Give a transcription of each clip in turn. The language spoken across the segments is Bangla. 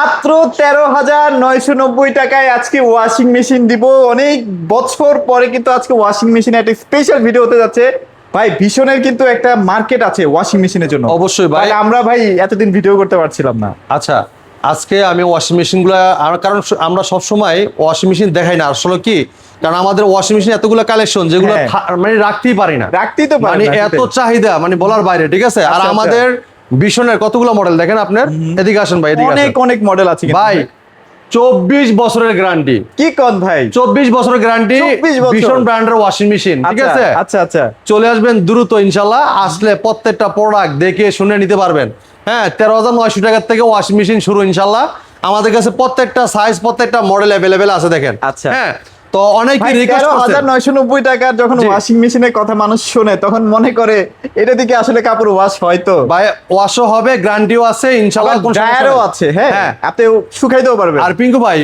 মাত্র 13,990 টাকায় আজকে ওয়াশিং মেশিন দিব। অনেক বছর পরে কিন্তু আজকে ওয়াশিং মেশিন একটা স্পেশাল ভিডিও হতে যাচ্ছে। ভাই ভীষণের কিন্তু একটা মার্কেট আছে ওয়াশিং মেশিনের জন্য। অবশ্যই ভাই। তাহলে আমরা ভাই এতদিন ভিডিও করতে পারছিলাম না। আচ্ছা, আজকে আমি ওয়াশিং মেশিনগুলো হ্যাঁ। আমরা সবসময় ওয়াশিং মেশিন দেখাই না আসলে কি, কারণ আমাদের ওয়াশিং মেশিন এতগুলো কালেকশন যেগুলো হ্যাঁ। মানে রাখতেই পারি না, রাখতেই তো পারি মানে না, এত সেটাই। চাহিদা মানে বলার বাইরে, ঠিক আছে। আর আচ্ছা, আচ্ছা। আমাদের ভীষণের কতগুলো মডেল দেখেন আপনার, এদিকে আসেন ভাই, এদিকে অনেক আসেন অনেক মডেল আছে কিন্তু ভাই। 24 বছরের গ্যারান্টি। কি কোন ভাই? 24 বছরের গ্যারান্টি 24 বছর। ভীষণ ব্র্যান্ডের ওয়াশিং মেশিন, ঠিক আচ্ছা, আছে। আচ্ছা আচ্ছা। চলে আসবেন দ্রুত ইনশাল্লাহ, আসলে প্রত্যেকটা প্রোডাক্ট দেখে শুনে নিতে পারবেন। হ্যাঁ, 13,900 টাকার থেকে ওয়াশিং মেশিন শুরু ইনশাল্লাহ। আমাদের কাছে প্রত্যেকটা সাইজ প্রত্যেকটা মডেল অ্যাভেলেবেল আছে দেখেন। আচ্ছা। হ্যাঁ, তো অনেকেই ভাই রিকোয়েস্ট করছে 13,990 টাকার যখন জি। ওয়াশিং মেশিনের কথা মানুষ শোনে তখন মনে করে এটা দিকে আসলে কাপড় ওয়াশ হয় তো। ভাই, ওয়াশও হবে, গ্যারান্টিও আছে ইনশাল্লাহ, কোনো সমস্যা ড্রায়ারও নেই। আছে, হ্যাঁ হ্যাঁ। আপনি শুকাইতেও পারবেন। আর পিঙ্কু ভাই,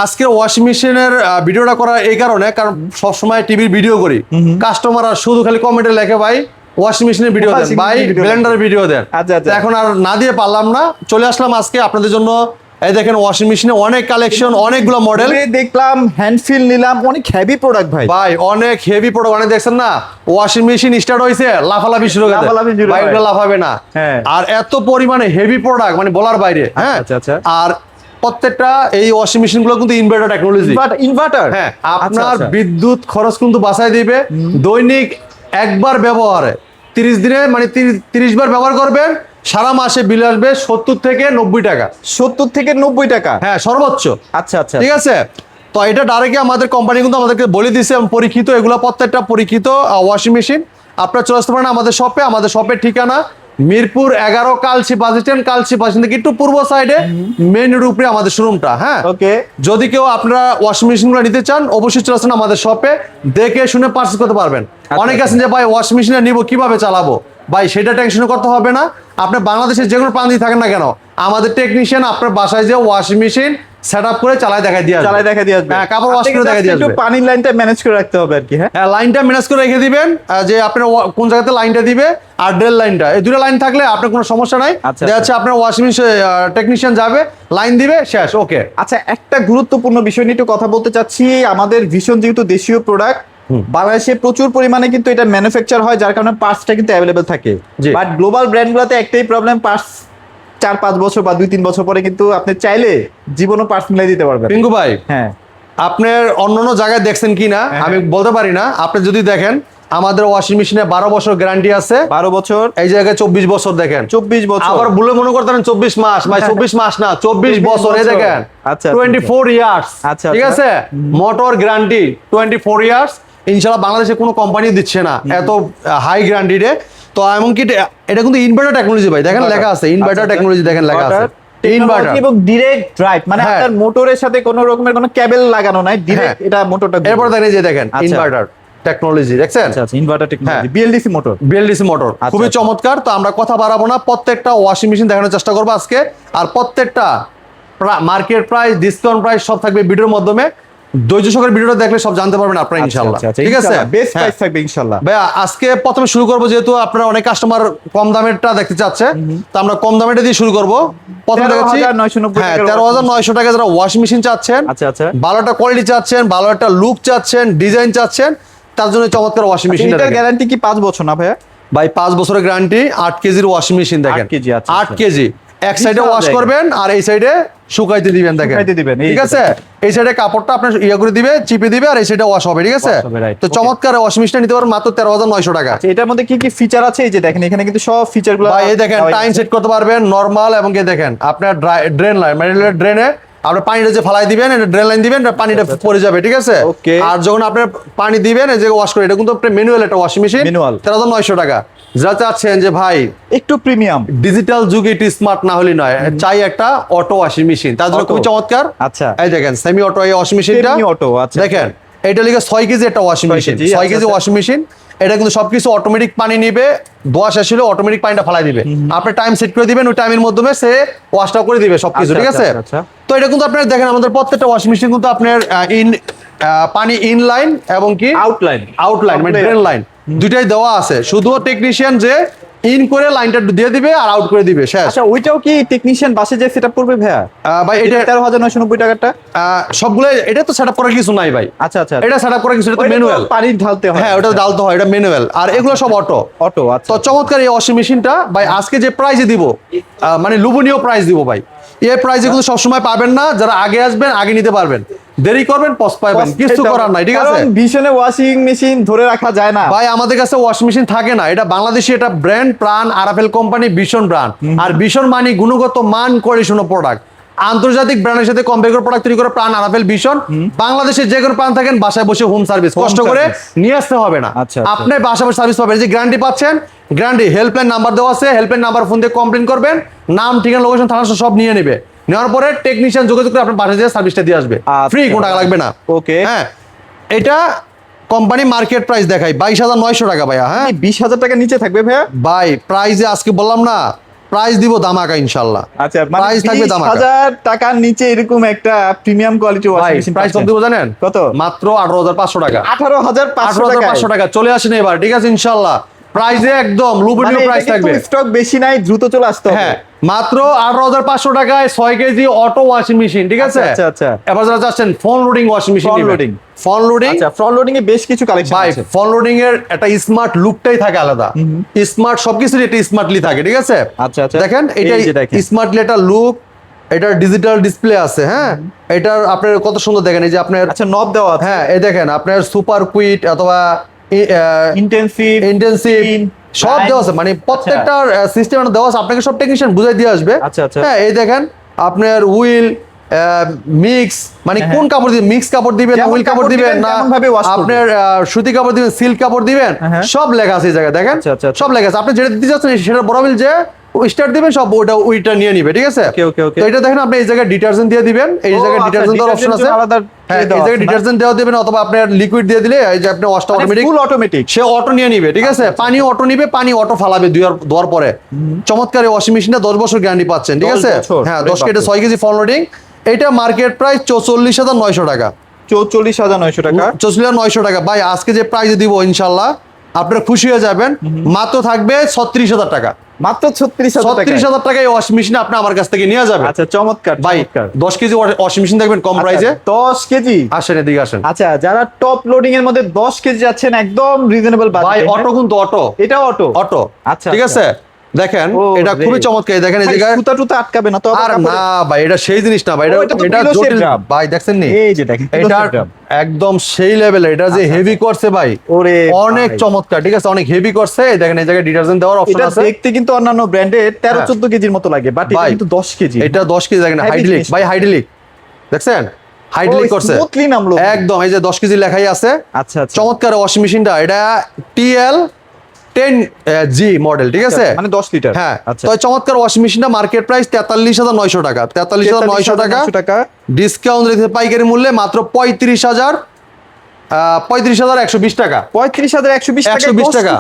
আজকে ওয়াশিং মেশিনের ভিডিওটা করা এই কারণে, কারণ সবসময় টিভির ভিডিও করি, কাস্টমাররা শুধু খালি কমেন্টে লেখে ভাই ওয়াশিং মেশিনের ভিডিও দেন, Washing ভাই machine video ব্লেন্ডারের ভিডিও দেন। আচ্ছা, আচ্ছা। তো এখন আর না দিয়ে পারলাম না, চলে আসলাম আজকে আপনাদের জন্য। এই দেখেন ওয়াশিং মেশিনে অনেক কালেকশন, অনেকগুলো মডেল। দেখলাম হ্যান্ড ফিল নিলাম, অনেক হেভি প্রোডাক্ট ভাই। ভাই অনেক হেভি প্রোডাক্ট, অনেক দেখছেন না, ওয়াশিং মেশিন স্টার্ট হয়েছে লাফালাফি শুরু করে দেয়। লাফালাফি শুরু ভাই হয়। ওটা লাফাবে না। হ্যাঁ। আর এত পরিমাণে হেভি প্রোডাক্ট মানে বলার বাইরে। হ্যাঁ, আচ্ছা, আচ্ছা। আর প্রত্যেকটা এই ওয়াশিং মেশিন গুলো কিন্তু ইনভার্টার টেকনোলজি। ইনভার্টার, হ্যাঁ, আপনার বিদ্যুৎ খরচ কিন্তু বাঁচাই দিবে। দৈনিক একবার ব্যবহারে 30 দিনে মানে 30 বার ব্যবহার করবেন, সারা মাসে বিল আসবে 70 থেকে 90 টাকা। 70 থেকে 90 টাকা। হ্যাঁ, সর্বোচ্চ। আচ্ছা আচ্ছা। ঠিক আছে, তো এটা ডাইরেক্টলি আমাদের কোম্পানি কিন্তু আমাদেরকে বলে দিচ্ছে, এবং পরীক্ষিত, এগুলো প্রত্যেকটা পরীক্ষিত ওয়াশিং মেশিন। আপনারা চলে আসতে পারেন আমাদের শপে। আমাদের শপের ঠিকানা মিরপুর 11 কালচি বাস স্ট্যান্ড। কালচি বাস স্ট্যান্ড থেকে একটু পূর্ব সাইডে মেইন রোড উপরে আমাদের শোরুমটা। হ্যাঁ, ওকে। যদি কেউ আপনারা ওয়াশিং মেশিনগুলো নিতে চান অবশ্যই চলে আসুন আমাদের শপে, দেখে শুনে পারচেজ করতে পারবেন। অনেকে আছেন যে ভাই ওয়াশিং মেশিনটা নিব কিভাবে চালাবো, ভাই সেটা টেনশন করতে হবে না। আপনি বাংলাদেশের যে কোনো প্রান্তে থাকেন না কেন, আমাদের টেকনিশিয়ান আপনার বাসায় যে ওয়াশিং মেশিন সেটআপ করে চালায় দেখাই দিয়ে আসবে। আসবে। হ্যাঁ, কাপড় ওয়াশ করে আপনাকে দেখাই দিয়ে একটু আসবে। পানির লাইনটা ম্যানেজ করে রাখতে হবে আর কি। হ্যাঁ, হ্যাঁ, লাইনটা ম্যানেজ করে রেখে দিবেন, যে আপনার কোন জায়গাতে লাইনটা দিবে আর ড্রেল লাইনটা, এই দুটো লাইন থাকলে আপনার কোনো সমস্যা নাই। আচ্ছা, দেখা যাচ্ছে আপনার ওয়াশিং মেশিন টেকনিশিয়ান যাবে, লাইন দিবে, শেষ, ওকে। আচ্ছা একটা গুরুত্বপূর্ণ বিষয় নিয়ে একটু কথা বলতে চাচ্ছি। আমাদের ভীষণ যেহেতু দেশীয় প্রোডাক্ট, বাংলাদেশে প্রচুর পরিমাণে কিন্তু এটা ম্যানুফ্যাকচার হয়, যার কারণে পার্টসটা কিন্তু অ্যাভেলেবেল থাকে। জি। বাট গ্লোবাল ব্র্যান্ডগুলোতে একটাই প্রবলেম, পার্টস 4-5 বছর বা 2-3 বছর পরে কিন্তু আপনি চাইলে জীবনও পার্টস মিলাই দিতে পারবেন। পিঙ্কু ভাই, হ্যাঁ, আপনার অন্যান্য জায়গায় দেখছেন কিনা আমি বলতে পারি না, আপনি যদি দেখেন আমাদের ওয়াশিং মেশিনে 12 বছর গ্যারান্টি আছে। 12 বছর, এই জায়গায় 24 বছর দেখেন। 24 বছর। আবার বলে মনে করতেন 24 মাস, ভাই 24 মাস না, 24 বছর। এই দেখেন, আচ্ছা, 24 ইয়ার্স। আচ্ছা, ঠিক আচ্ছা। আছে, মোটর গ্যারান্টি 24 ইয়ার্স। ইনশাআল্লাহ বাংলাদেশে কোনো কোম্পানি দিচ্ছে না এত হাই গ্যারান্টি রে। তো এমনকি এটা কিন্তু ইনভার্টার টেকনোলজি ভাই, দেখেন লেখা আছে ইনভার্টার টেকনোলজি, দেখেন লেখা আছে ইনভার্টার। এবং ডিরেক্ট ড্রাইভ, মানে হ্যাঁ। আপনার মোটরের সাথে কোনো রকমের কোনো কেবল লাগানো নাই, ডিরেক্ট হ্যাঁ। এটা মোটরটা। এরপর দেখেন এই যে দেখেন আচ্ছা। ইনভার্টার টেকনোলজি, দেখছেন? আচ্ছা আচ্ছা, ইনভার্টার টেকনোলজি, হ্যাঁ। BLDC motor. বিএলডিসি মোটর খুবই আচ্ছা। চমৎকার। তো আমরা কথা বাড়াবো না, প্রত্যেকটা ওয়াশিং মেশিন দেখানোর চেষ্টা করবো আজকে। আর প্রত্যেকটা মার্কেট প্রাইস, ডিসকাউন্ট প্রাইস সব থাকবে ভিডিওর মাধ্যমে। ধৈর্য সহকারে ভিডিওটা দেখলে সব জানতে পারবেন আপনারা ইনশাআল্লাহ। ঠিক আছে, বেস্ট হ্যাঁ। প্রাইস থাকবে ইনশাআল্লাহ। ভাইয়া আজকে প্রথমে শুরু করবো, যেহেতু আপনারা অনেক কাস্টমার কম দামেরটা দেখতে চাচ্ছে, তো আমরা কম দামেরটা দিয়ে শুরু করবো। প্রথমে দেখাচ্ছি 13,990 হ্যাঁ, টাকার 13,900 টাকা যারা ওয়াশিং মেশিন চাচ্ছেন, আচ্ছা আচ্ছা। ভালো একটা কোয়ালিটি চাচ্ছেন, ভালো একটা লুক চাচ্ছেন, ডিজাইন চাচ্ছেন, তার জন্য চমৎকার ওয়াশিং মেশিন। এটার গ্যারান্টি কি 5 বছর না ভাইয়া? ভাই 5 বছরের গ্যারান্টি, 8 কেজির ওয়াশিং মেশিন দেখেন। 8 কেজি, আচ্ছা, 8 কেজি। এক সাইডে বিশাল ওয়াশ জায়গা। করবেন আর এই সাইডে শুকাইতে দিবেন, দেখেন। শুকাইতে দিবেন, এই ঠিক আছে, এই সাইডে কাপড়টা আপনার ইয়ে করে দিবে, চিপে দিবে, আর এই সাইডে ওয়াশ হবে। ঠিক আছে, Wash হবে, right, তো okay. চমৎকার ওয়াশিং মেশিনটা নিতে পারবেন মাত্র 13,900 টাকা। আচ্ছা, এটার মধ্যে কি কি ফিচার আছে? এই যে দেখেন এখানে কিন্তু সব ফিচারগুলো ভাই এই দেখেন, টাইম সেট করতে পারবেন নরমাল, এবং এই দেখেন আপনার ড্রেন লাইন, মানে ড্রেনে আপনার পানিটা যে ফালাই দিবেন, এটা ড্রেন লাইন দিবেন, পানিটা পড়ে যাবে। ঠিক আছে, Okay. আর যখন আপনার পানি দিবেন এই যে ওয়াশ করে, এটা কিন্তু আপনার ম্যানুয়াল একটা ওয়াশিং মেশিন। Manual। 13,900 টাকা। যারা চাচ্ছেন যে ভাই একটু প্রিমিয়াম, ডিজিটাল যুগে একটু স্মার্ট না হলে নয়, চাই একটা অটো ওয়াশিং মেশিন, তার জন্য Auto। খুবই চমৎকার। আচ্ছা। এই দেখেন সেমি অটো এই ওয়াশিং মেশিনটা, Semi auto, আচ্ছা। দেখেন এটা লিখে 6 কেজি একটা ওয়াশিং 6 মেশিন, কেজি, 6 আচ্ছা, কেজি আচ্ছা। Washing machine. এটা কিন্তু সবকিছু অটোমেটিক পানি নিবে, ধোয়া শেষ হলে অটোমেটিক পানিটা ফালাই দিবে। আপনি টাইম সেট করে দিবেন, ওই টাইমের মাধ্যমে সে ওয়াশটা করে দিবে সবকিছু। আচ্ছা, ঠিক আছে, আচ্ছা, আচ্ছা। তো এটা কিন্তু আপনার দেখেন আমাদের প্রত্যেকটা ওয়াশিং মেশিন কিন্তু আপনার পানি ইন লাইন এবং কি আউটলাইন, আউটলাইন মানে ড্রেন লাইন দুইটাই দেওয়া আছে। শুধু টেকনিশিয়ান যে ইন করে লাইনটা দিয়ে দিবে আর আউট করে দিবে, শেষ। আচ্ছা ওইটাও কি টেকনিশিয়ান বাসে যে সেটআপ করবে ভাইয়া? ভাই এটা 13,990 টাকাটা সবগুলো, এটা তো সেটআপ করার কিছু নাই ভাই। আচ্ছা আচ্ছা, এটা সেটআপ করার কিছু, এটা তো ম্যানুয়াল, পানি ঢালতে হয়। হ্যাঁ ওটা ঢালতে হয়, এটা ম্যানুয়াল, আর এগুলো সব অটো। অটো, আচ্ছা। তো চমৎকার এই ওয়াশিং মেশিনটা ভাই আজকে যে প্রাইসে দিব, মানে লোভনীয় প্রাইস দিব ভাই। এই প্রাইসে কিন্তু সবসময় পাবেন না, যারা আগে আসবেন আগে নিতে পারবেন, দেরি করবেন পস্তাবেন, কিছু করার নাই, ঠিক আছে? কারণ ভীষণে ওয়াশিং মেশিন ধরে রাখা যায় না ভাই। আমাদের কাছে ওয়াশিং মেশিন থাকে না, এটা বাংলাদেশি, এটা ব্র্যান্ড প্রাণ আরাফেল কোম্পানি, ভীষণ ব্র্যান্ড। আর ভীষণ মানে গুণগত মান কোয়ালিটিশন প্রোডাক্ট, আন্তর্জাতিক ব্র্যান্ডের সাথে কম্পেয়ার করে প্রোডাক্ট তৈরি করে প্রাণ আরাফেল ভীষণ। বাংলাদেশের যে কোনো প্রাণ থাকেন, বাসায় বসে হোম সার্ভিস, কষ্ট করে নিয়ে আসতে হবে না। আচ্ছা, আপনি বাসায় বসে সার্ভিস পাবেন, যে গ্যারান্টি পাচ্ছেন, গ্যারান্টি। হেল্পলাইন নাম্বার দেওয়া আছে, হেল্পলাইন নাম্বার ফোন দিয়ে কমপ্লেন করবেন, নাম ঠিকানা লোকেশন থানা সব নিয়ে নেবে। নেওয়ার পরে টেকনিশিয়ান যোগাযোগ করে আপনার বাসায় যেয়ে সার্ভিসটা দিয়ে আসবে, ফ্রি, কোনো টাকা লাগবে না। ওকে, হ্যাঁ, এটা কোম্পানি মার্কেট প্রাইস দেখাই 22,900 টাকা ভাইয়া। হ্যাঁ 20,000 টাকা নিচে থাকবে ভাইয়া? ভাই প্রাইসে আজকে বললাম না, প্রাইস দিব ধামাকা ইনশাআল্লাহ। আচ্ছা, প্রাইস থাকবে ধামাকা। 20,000 টাকার নিচে এরকম একটা premium quality washing machine price কত দিব জানেন? কত? মাত্র 18,500 টাকা। 18,500 টাকা। চলে আসেন এবার, ঠিক আছে ইনশাআল্লাহ। প্রাইসে একদম লোভনীয় প্রাইস থাকবে। স্টক বেশি নাই, দ্রুত চলে আসতে হবে। হ্যাঁ, মাত্র 18,500 টাকায় 6 কেজি অটো ওয়াশিং মেশিন, ঠিক আছে? আচ্ছা আচ্ছা। এবার যারা চাচ্ছেন phone loading washing machine, Front loading। Phone loading, আচ্ছা, ফ্রন্ট লোডিং এ বেশ কিছু কালেকশন ভাই আছে। ফোন লোডিং এর একটা স্মার্ট লুকটাই থাকে আলাদা, স্মার্ট সবকিছু এটা স্মার্টলি থাকে, ঠিক আছে? আচ্ছা আচ্ছা, দেখেন এই যে এটা দেখেন। স্মার্টলি একটা লুক, এটার ডিজিটাল ডিসপ্লে আছে। হ্যাঁ, এটার আপনার কত সুন্দর দেখেন, এই যে আপনার, আচ্ছা নব দেওয়া আছে। হ্যাঁ এই দেখেন আপনার সুপার কুইট অথবা ইন্টেনসিভ ইন্টেন্সিভ সব দেওয়া আছে, মানে প্রত্যেকটা সিস্টেম দেওয়া আছে, আপনাকে সব টেকনিশিয়ান বুঝাই দিয়ে আসবে। আচ্ছা আচ্ছা। হ্যাঁ, এই দেখেন আপনার উইল মিক্স, মানে কোন কাপড় দিবেন, মিক্স কাপড় দিবেন না যেমন উইল কাপড় কাপড় দিবেন দিবেন, না তেমন ভাবে wash করবেন। আপনার সুতি কাপড় দিবেন, সিল্ক কাপড় দিবেন, হ্যাঁ। সব লেখা আছে এই জায়গায়, দেখেন আচ্ছা, আচ্ছা, আচ্ছা। সব লেখা আছে। আপনি যেটা দিতে চাচ্ছেন সেটা বরাবর যে স্টার্ট দিবেন, সব ওটা উইটা নিয়ে নিবে, ঠিক আছে? ওকে ওকে ওকে। তো এটা দেখেন আপনি এই জায়গায় ডিটারজেন্ট দিয়ে দিবেন, এই জায়গায় ডিটারজেন্ট দেওয়ার অপশন আছে। আলাদা হ্যাঁ, এই জায়গায় ডিটারজেন্ট দেওয়া দিবেন, অথবা আপনার লিকুইড দিয়ে দিলে এই যে আপনি ওয়াশটা অটোমেটিক, ফুল অটোমেটিক। সে অটো নিয়ে নিবে, ঠিক আছে? পানি অটো নিবে, পানি অটো ফালাবে ধোয়ার পরে। চমৎকার এই ওয়াশিং মেশিনটা 10 বছর গ্যারান্টি পাচ্ছেন, ঠিক 10 আছে? বছর। হ্যাঁ, আরে 10 কেটে বাপরে। 6 কেজি ফোন লোডিং। এটা মার্কেট প্রাইস 44,900 টাকা। 44,900 টাকা। 44,900 টাকা ভাই। আজকে যে প্রাইসে দিব ইনশাআল্লাহ আপনারা খুশি হয়ে যাবেন। মাত্র থাকবে 36,000 টাকা। মাত্র 36,000 টাকা। 36,000 টাকায় ওয়াশিং মেশিন আপনি আমার কাছ থেকে নিয়ে যাবেন। আচ্ছা, চমৎকার ভাই চমৎকার। 10 কেজি ওয়াশিং মেশিন দেখবেন কম প্রাইসে। 10 কেজি। আসেন এদিকে আসেন। আচ্ছা, যারা টপ লোডিং এর মধ্যে 10 কেজি যাচ্ছেন একদম রিজনেবল বাজেট। ভাই অটো কিন্তু অটো, এটা অটো। অটো, আচ্ছা, ঠিক আচ্ছা। আছে? দেখেন ও এটা রে। খুবই চমৎকার, দেখেন এই ভাই, জায়গায় সুতা টুতা আটকাবে না তো আবার আর কাপড়ে? না ভাই, এটা সেই জিনিস না ভাই, ও, এটা তো এটা pillow shape জটিল drum। ভাই, দেখছেন নি? এই যে দেখেন, pillow এটা shape drum। একদম সেই লেভেল, এটা যে হেভি করছে ভাই, ওরে অনেক ভাই। চমৎকার, ঠিক আছে? অনেক হেভি করছে। এই দেখেন এই জায়গায় ডিটারজেন্ট দেওয়ার অপশন এটা আছে। দেখতে কিন্তু অন্যান্য ব্র্যান্ডের 13-14 কেজির মতো লাগে, বাট এটা ভাই, কিন্তু 10 কেজি। এটা 10 কেজি দেখেন, Heavy হাইড্রোলিক জিনিস। ভাই, হাইড্রোলিক দেখছেন, হাইড্রোলিক করছে স্মুথলি নামলো একদম। এই যে 10 কেজি লেখাই আছে। আচ্ছা আচ্ছা। চমৎকার ওয়াশিং মেশিনটা, এটা TL10G মডেল, ঠিক আছে? মানে 10 লিটার। হ্যাঁ, আচ্ছা। তো এই চমৎকার ওয়াশিং মেশিনটা মার্কেট প্রাইস 43,900 টাকা। 43,900 টাকা 43,900 টাকা। ডিসকাউন্ট রেখে পাইকারি মূল্যে মাত্র 35,120 টাকা। 35,120 টাকা। 120 টাকা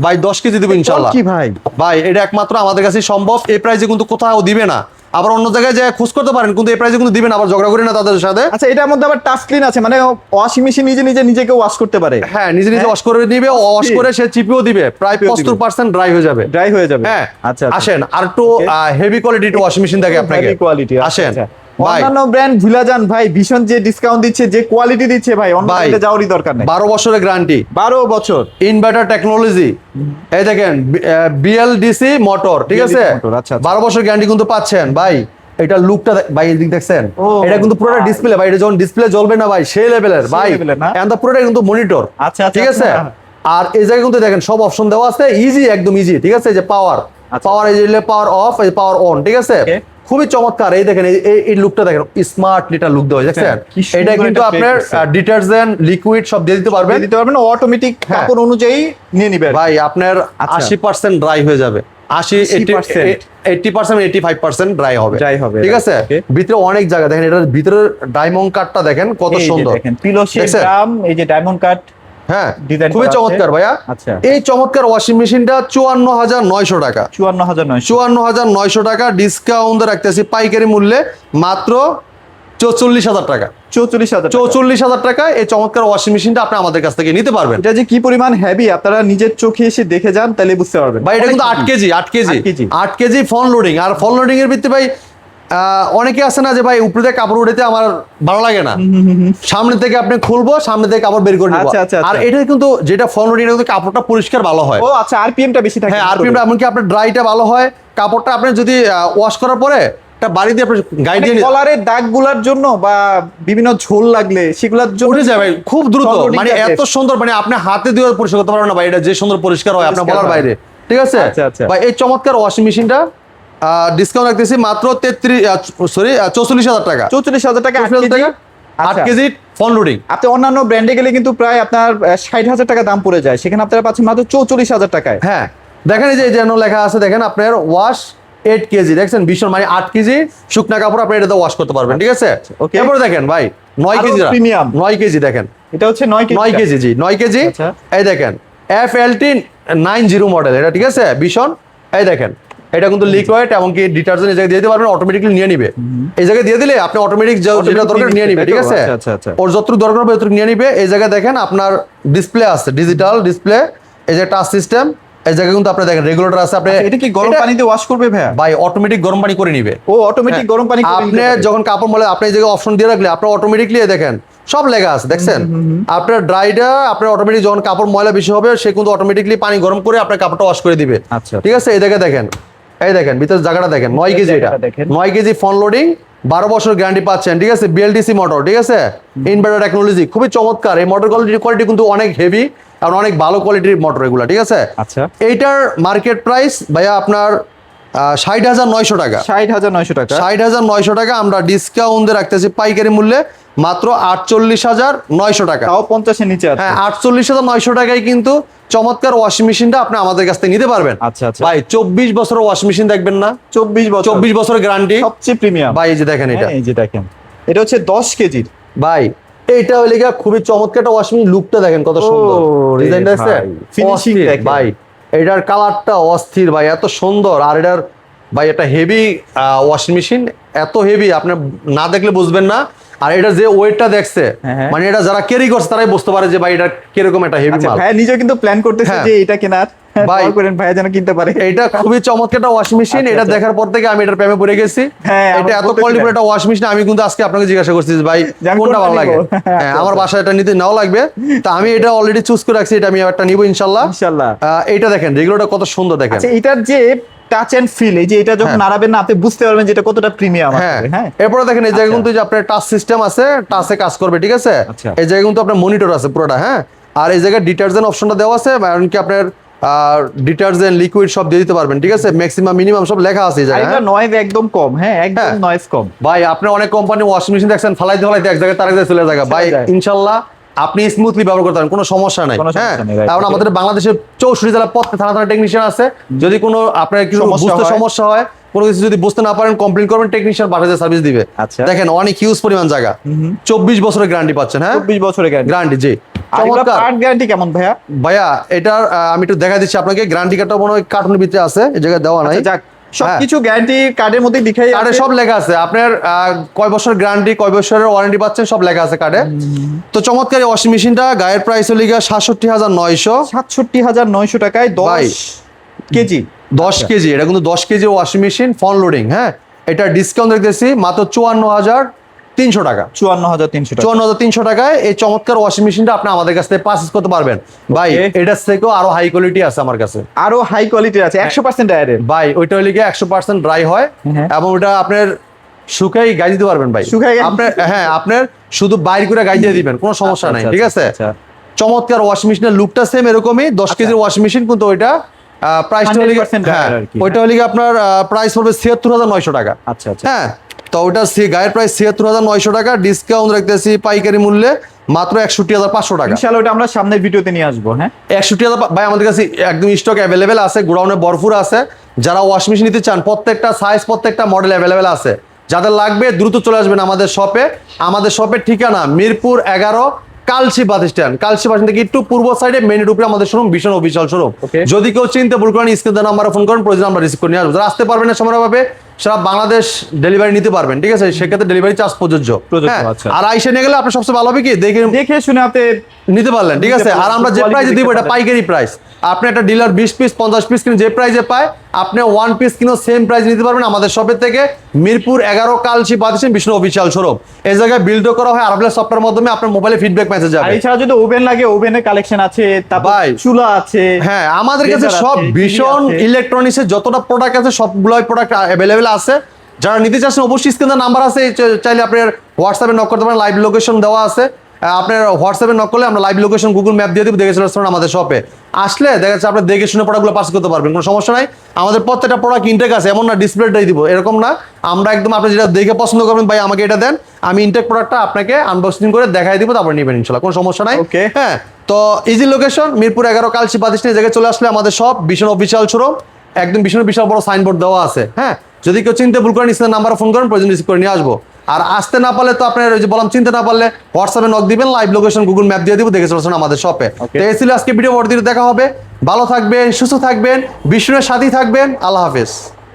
ভাই, 10 কেজি দিব ইনশাআল্লাহ। কি ভাই? ভাই এটা একমাত্র আমাদের কাছে সম্ভব। এই প্রাইসে কিন্তু কোথাও দিবে না। আবার অন্য জায়গায় যে খোঁজ করতে পারেন, কিন্তু এই প্রাইসে কিন্তু দিবেন, আবার ঝগড়া করি না তাদের সাথে। আচ্ছা, এটার মধ্যে আবার টাচ ক্লিন আছে, মানে ওয়াশিং মেশিন নিজেকে ওয়াশ করতে পারে। হ্যাঁ, নিজে ওয়াশ করে নিবে, ওয়াশ করে সে চিপিও দিবে, প্রায় চিপিও দিবে। 75% ড্রাই হয়ে যাবে। ড্রাই হয়ে যাবে। হ্যাঁ, আচ্ছা আচ্ছা। আসেন আর একটু হেভি কোয়ালিটির ওয়াশিং মেশিন দেখে আপনাকে। Heavy quality. আসেন ভাই, অন্যান্য ব্র্যান্ড ভুলে যান ভাই, ভীষণ যে ডিসকাউন্ট দিচ্ছে, যে কোয়ালিটি দিচ্ছে ভাই, অন্য ভাই, ব্র্যান্ডে যাওয়ারই দরকার নেই। 12 বছরের গ্যারান্টি, 12 বছর। Inverter technology. এই দেখেন BLDC মোটর, ঠিক আছে? BLDC মোটর, আচ্ছা, আচ্ছা। 12 বছর গ্যারান্টি কিন্তু পাচ্ছেন ভাই। এটা লুকটা ভাই এদিক দেখছেন, ও এটা কিন্তু পুরোটা ভাই। ডিসপ্লে ভাই, এটা যখন ডিসপ্লে জ্বলবে না ভাই, সেই লেভেলের ভাই। level এর না? এন্ড পুরোটা কিন্তু মনিটর, আচ্ছা, আচ্ছা, ঠিক আছে? আচ্ছা। আর এই জায়গায় কিন্তু দেখেন সব অপশন দেওয়া আছে, ইজি, একদম ইজি, ঠিক আছে? যে পাওয়ার, পাওয়ার, এই যে পাওয়ার অফ, এই পাওয়ার অন, ঠিক আছে? Okay. খুবই চমৎকার। এই দেখেন এই লুকটা দেখেন, স্মার্ট লিটার লুক দেওয়া, দেখছেন? কি সুন্দর এটা কিন্তু একটা আপনার shape করছে। ডিটারজেন্ট, লিকুইড সব দিয়ে দিতে পারবেন দিতে পারবেন, অটোমেটিক হ্যাঁ। কাপড় অনুযায়ী নিয়ে নিবে। ভাই। আপনার আচ্ছা। 80% ড্রাই হয়ে যাবে, 80% 85% ড্রাই হবে, Dry হবে, ঠিক right, আছে? okay. ভিতরে অনেক জায়গা দেখেন, এটার ভিতরের ডায়মন্ড কাটটা দেখেন কত এই যে সুন্দর, দেখেন, পিলো শেপ দেখছেন? ড্রাম, এই যে ডায়মন্ড কাট। হ্যাঁ, design খুবই করা আছে। চমৎকার ভাইয়া। আচ্ছা। এই চমৎকার ওয়াশিং মেশিনটা 54,900 টাকা। 54,900। 54,900 টাকা ডিসকাউন্ট রাখতেছি পাইকারি মূল্যে মাত্র 44,000 টাকা। 44,000 44,000 টাকায় এই চমৎকার ওয়াশিং মেশিনটা আপনি আমাদের কাছ থেকে নিতে পারবেন। এটা যে কি পরিমাণ হেভি আপনারা নিজের চোখে এসে দেখে যান তাহলে বুঝতে পারবেন ভাই এটা কিন্তু 8 কেজি 8 কেজি ফ্রন্ট লোডিং। আর ফ্রন্ট লোডিং এর ভিত্তিতে ভাই অনেকে আছে না যে ভাই উপরে থেকে কাপড় উঠাতে আমার ভালো লাগে না, সামনে থেকে আপনি খুলবো, সামনে থেকে কাপড় বের করে নিব। আর এটা কিন্তু যেটা ফ্রন্ট লোডিং এর কিন্তু কাপড়টা পরিষ্কার ভালো হয়। ও আচ্ছা, আরপিএমটা বেশি থাকে। হ্যাঁ আরপিএমটা এমনকি আপনার ড্রাইটা ভালো হয়, কাপড়টা আপনি যদি ওয়াশ করার পরে একটা বাড়ি দিয়ে আপনি গায়ে দিয়ে কলারের দাগগুলোর জন্য বা বিভিন্ন ঝোল লাগলে সেগুলোর জন্য উঠে যায় ভাই খুব দ্রুত। মানে এত সুন্দর, মানে আপনি হাতে দিয়ে পরিষ্কার করতে পারবেন না ভাই, এটা যে সুন্দর পরিষ্কার হয় আপনার বলার বাইরে। ঠিক আছে ভাই, এই চমৎকার ওয়াশিং মেশিনটা ডিসকাউন্ট রাখতেছি মাত্র 44,000 টাকা। 44,000 টাকা 8 কেজি ফ্রন্ট লোডিং। আপনি অন্যান্য ব্র্যান্ডে গেলে কিন্তু প্রায় আপনার 60,000 টাকা দাম পড়ে যায়, সেখানে আপনারা পাচ্ছেন মাত্র 44,000 টাকায়। হ্যাঁ দেখেন এই যে যেন লেখা আছে, দেখেন আপনার ওয়াশ 8 কেজি, দেখছেন ভীষণ, মানে 8 কেজি শুকনা কাপড় আপনি এটাতে ওয়াশ করতে পারবেন। ঠিক আছে, এরপরে দেখেন ভাই 9 কেজি প্রিমিয়াম 9 কেজি দেখেন, এটা হচ্ছে 9 কেজি জি 9 কেজি। এই দেখেন FLT 90 মডেল এটা। ঠিক আছে ভীষণ, এই দেখেন এটা কিন্তু লিকুইড এমনকি ডিটারজেন্ট এই জায়গায় দিয়ে দিতে পারবেন, অটোমেটিক্যালি নিয়ে নিবে। এই জায়গায় দিয়ে দিলে আপনি অটোমেটিক যেটা দরকার নিয়ে নিবে। ঠিক আছে, ওর যতটুকু দরকার হবে ততটুকু নিয়ে নিবে। এই জায়গায় দেখেন আপনার ডিসপ্লে আছে, ডিজিটাল ডিসপ্লে, এই যে টাচ সিস্টেম। এই জায়গায় কিন্তু আপনি দেখেন রেগুলেটর আছে। আপনি এটা কি গরম পানিতে ওয়াশ করবে ভাইয়া? ভাই অটোমেটিক গরম পানি করে নিবে। ও অটোমেটিক গরম পানি করে আপনি যখন কাপড় মলে আপনি এই জায়গায় অপশন দিয়ে রাখলে আপনার অটোমেটিকলি দেখেন সব লেখা আছে, দেখছেন আপনার ড্রাইটা আপনার অটোমেটিক যখন কাপড় ময়লা বেশি হবে সে কিন্তু অটোমেটিকলি পানি গরম করে আপনার কাপড়টা ওয়াশ করে দিবে। আচ্ছা ঠিক আছে, এই জায়গায় দেখেন, এই দেখেন ভিতরে জায়গাটা দেখেন 9 কেজি, এটা 9 কেজি ফ্রন্ট লোডিং, 12 বছর গ্যারান্টি পাচ্ছেন। ঠিক আছে, BLDC মোটর। ঠিক আছে, ইনভার্টার টেকনোলজি, খুবই চমৎকার। এই মোটর কোয়ালিটি কিন্তু অনেক হেভি আর অনেক ভালো কোয়ালিটির মোটর এগুলা। ঠিক আছে, আচ্ছা এইটার মার্কেট প্রাইস ভাইয়া আপনার 60,900 টাকা। 60,900 টাকা। 60,900 টাকা আমরা ডিসকাউন্ট দিয়ে রাখতেছি পাইকারি মূল্যে মাত্র 48,900 টাকা। তাও 50 এর নিচে আছে। হ্যাঁ 48,900 টাকায় কিন্তু চমৎকার ওয়াশিং মেশিনটা আপনি আমাদের কাছ থেকে নিতে পারবেন। আচ্ছা আচ্ছা ভাই 24 বছরের ওয়াশিং মেশিন দেখবেন না, 24 বছরের গ্যারান্টি, সবচেয়ে প্রিমিয়াম। ভাই এই যে দেখেন এটা, এই যে দেখেন এটা হচ্ছে 10 কেজির ভাই এইটা হইলে গিয়া খুবই চমৎকার একটা ওয়াশিং মেশিন। লুকটা দেখেন কত সুন্দর, ডিজাইনটা আছে, ফিনিশিং দেখেন ভাই এটার কালারটা অস্থির ভাই, এত সুন্দর। আর এটার ভাই এটা হেভি ওয়াশিং মেশিন, এত হেভি আপনি না দেখলে বুঝবেন না। আর এটা যে ওয়েটটা দেখছে, মানে এটা যারা ক্যারি করছে তারাই বুঝতে পারে যে ভাই এটা কিরকম একটা হেভি মাল। ভাই নিজেও কিন্তু প্ল্যান করতেছে যে এটা কেনার, ভাই করেন ভাই যেন কিনতে পারে। এটা খুবই চমৎকার একটা ওয়াশিং মেশিন। এটা দেখার পর থেকে আমি এটার প্রেমে পড়ে গেছি। এটা এত কোয়ালিটিফুল একটা ওয়াশিং মেশিন, আমি কিন্তু আজকে আপনাকে জিজ্ঞাসা করছি যে ভাই কোনটা ভালো লাগে। হ্যাঁ আমার বাসায় এটা নিতে নাও লাগবে, তা আমি এটা অলরেডি চুজ করে রাখছি, এটা আমি একটা নিব ইনশাআল্লাহ। এইটা দেখেন রেগুলারটা কত সুন্দর দেখেন। আচ্ছা এটার যে টাচ এন্ড ফিল, এই যে এটা যখন নাড়াবেন না আপনি বুঝতে পারবেন যে এটা কতটা প্রিমিয়াম আছে। হ্যাঁ এরপরে দেখেন এই জায়গায় কিন্তু যে আপনার টাচ সিস্টেম আছে, টাচে কাজ করবে। ঠিক আছে, এই জায়গায় কিন্তু আপনার মনিটর আছে পুরোটা। হ্যাঁ আর এই জায়গায় ডিটারজেন্ট অপশনটা দেওয়া আছে, এমনকি আপনার ডিটারজেন্ট লিকুইড সব দিয়ে দিতে পারবেন। ঠিক আছে, ম্যাক্সিমাম মিনিমাম সব লেখা আছে এই জায়গায়। এটা নয়েজ একদম কম। হ্যাঁ একদম নয়েজ কম। ভাই আপনি অনেক কোম্পানি ওয়াশিং মেশিন দেখছেন ফালাইতে এক জায়গায় তার জায়গায় চলে যায়, ভাই ইনশাআল্লাহ আপনি স্মুথলি ব্যবহার করতে পারেন, কোনো সমস্যা নাই। হ্যাঁ কারণ আমাদের বাংলাদেশের 64 জেলা প্রত্যেক থানা টেকনিশিয়ান আছে, যদি কোনো আপনার কিছু বুঝতে সমস্যা হয়, কোনো কিছু যদি বুঝতে না পারেন কমপ্লেন করবেন, টেকনিশিয়ান বাসায় সার্ভিস দিবে। দেখেন অনেক হিউজ পরিমাণ জায়গা, 24 বছরের গ্যারান্টি পাচ্ছেন। হ্যাঁ 24 বছরের গ্যারান্টি। জি পার্ট গ্যারান্টি কেমন ভাইয়া? ভাইয়া এটার আমি একটু দেখা দিচ্ছি আপনাকে, গ্যারান্টি কার্ডটা মনে হয় কার্টুনের ভিতরে আছে, এই জায়গায় দেওয়া নাই। সবকিছু গ্যারান্টি কার্ডের মধ্যে লিখাই আছে, সব লেখা আছে। আপনার কয় বছর গ্যারান্টি, কয় বছরের ওয়ারেন্টি পাচ্ছেন সব লেখা আছে কার্ডে। তো চমৎকার ওয়াশিং মেশিনটা গায়ের প্রাইস হলো 67,900। 67,900 টাকায় 10 কেজি। 10 কেজি, এটা কিন্তু 10 KG washing machine front loading. হ্যাঁ এটা ডিসকাউন্ট দেখতেছি মাত্র 54,300 টাকা। 54,300 টাকায় এই চমৎকার ওয়াশিং মেশিনটা আপনি আমাদের কাছ থেকে পারচেজ করতে পারবেন। ভাই এটার থেকেও আরো হাই কোয়ালিটি আছে আমার কাছে, আরো হাই কোয়ালিটির আছে 100% ড্রায়ারের। ভাই ওইটা হলে 100% ড্রাই হয় এবং ওটা আপনার শুকাই গাই দিতে পারবেন। ভাই আপনার হ্যাঁ আপনার শুধু বাইর করে গাই দিয়ে দিবেন, কোনো সমস্যা নাই। ঠিক আছে, চমৎকার ওয়াশিং মেশিনের লুকটা সেম এরকমই। 10 কেজির ওয়াশিং মেশিন, কিন্তু ওইটা প্রাইসটা হলে ওইটা হলে আপনার প্রাইস পড়বে 76,900 টাকা। আচ্ছা আচ্ছা হ্যাঁ তো ওটা গায়ের প্রাইস 76,900 টাকা, ডিসকাউন্ট রাখতেছি পাইকারি মূল্যে মাত্র 61,500 টাকা। ইনশাআল্লাহ ওটা আমরা সামনের ভিডিওতে নিয়ে আসবো। হ্যাঁ 61,000 ভাই আমাদের কাছে একদম স্টক অ্যাভেলেবেল আছে, গোডাউনে ভরপুর আছে। যারা ওয়াশিং মেশিন নিতে চান প্রত্যেকটা সাইজ প্রত্যেকটা মডেল অ্যাভেলেবেল আছে, যাদের লাগবে দ্রুত চলে আসবেন আমাদের শপে। আমাদের শপের ঠিকানা Mirpur 11 Kalshi bus stand. Kalshi bus stand থেকে একটু পূর্ব সাইডে মেন রোডে আমাদের শোরুম, ভীষণ অফিসিয়াল শোরুম। যদি কেউ চিনতে ভুল করেন স্ক্রিনে দেওয়া নাম্বারে ফোন করেন, প্রয়োজন আমরা রিসিভ করে নিয়ে আসবো। যারা আসতে পারবেন না সময়ভাবে সারা বাংলাদেশ ডেলিভারি নিতে পারবেন, ঠিক আছে? সেক্ষেত্রে ডেলিভারি চার্জ প্রযোজ্য। হ্যাঁ, আচ্ছা। আর আইসে নিয়ে গেলে আপনার সবচেয়ে ভালো হবে কি দেখে দেখে শুনে আপনি নিতে পারলেন, ঠিক আছে? আর আমরা যে quality প্রাইসে দিব দেখতে এটা পারবেন। পাইকারি প্রাইস। আপনি একটা ডিলার 20 পিস 50 পিস কিনে যে প্রাইসে পায়, আপনি 1 পিস কিনেও সেম প্রাইস নিতে পারবেন আমাদের শপের থেকে। মিরপুর 11 কালচি বাদিসেন বিষ্ণু অফিসিয়াল শোরুম। এই জায়গায় বিল্ডও করা হয় আরবলেস সফটওয়্যারের মাধ্যমে, আপনার মোবাইলে ফিডব্যাক মেসেজ আর যাবে। এছাড়া যদি ওভেন লাগে, ওভেনের কালেকশন আছে, তারপর ভাই, চুলা আছে। হ্যাঁ, আমাদের কাছে blender সব আছে, TV ভীষণ আছে। ইলেকট্রনিক্সের যতটা প্রোডাক্ট আছে সবগুলোই প্রোডাক্ট অ্যাভেলেবেল আছে। যারা নিতে চাচ্ছেন অবশ্যই স্ক্রিনে নাম্বার আছে, চাইলে আপনার হোয়াটসঅ্যাপে নক করতে পারেন, লাইভ লোকেশন দেওয়া আছে। আপনার হোয়াটসঅ্যাপে নক করলে আমরা লাইভ লোকেশন গুগল ম্যাপ দিয়ে দিব, দেখে চলে আসতে পারেন আমাদের শপে। আসলে দেখা যাচ্ছে আপনি দেখে শুনে প্রোডাক্টগুলো পার্চেস করতে পারবেন, কোনো সমস্যা নাই। আমাদের প্রত্যেকটা প্রোডাক্ট ইনটেক আছে, এমন না ডিসপ্লেটাই দিব, এরকম না। আমরা একদম আপনি যেটা দেখে পছন্দ করবেন, ভাই আমাকে এটা দেন, আমি ইনটেক প্রোডাক্টটা আপনাকে আনবক্সিং করে দেখাই দিব, তারপর নেবেন ইনশাল্লাহ, কোনো সমস্যা নাই। Okay. হ্যাঁ, তো ইজি লোকেশন মিরপুর 11 কালচি বাদিসেন জায়গায় চলে আসলে আমাদের সব ভীষণ অফিসিয়াল শোরুম, একদম ভীষণ বিশাল বড় সাইনবোর্ড দেওয়া আছে। হ্যাঁ, যদি কেউ চিনতে ভুল করেন স্ক্রিনের নাম্বারে ফোন করেন, প্রয়োজন রিসিভ করে নিয়ে আসবো। আর আসতে না পারলে তো আপনার ওই যে বললাম, চিনতে না পারলে হোয়াটসঅ্যাপে নক দিবেন, লাইভ লোকেশন গুগল ম্যাপ দিয়ে দিব, দেখে চলছেন আমাদের শপে। Okay. তো এই ছিল আজকে ভিডিও, পরবর্তীতে দেখা হবে। ভালো থাকবেন, সুস্থ থাকবেন, বিষ্ণুর সাথেই থাকবেন। আল্লাহ হাফেজ।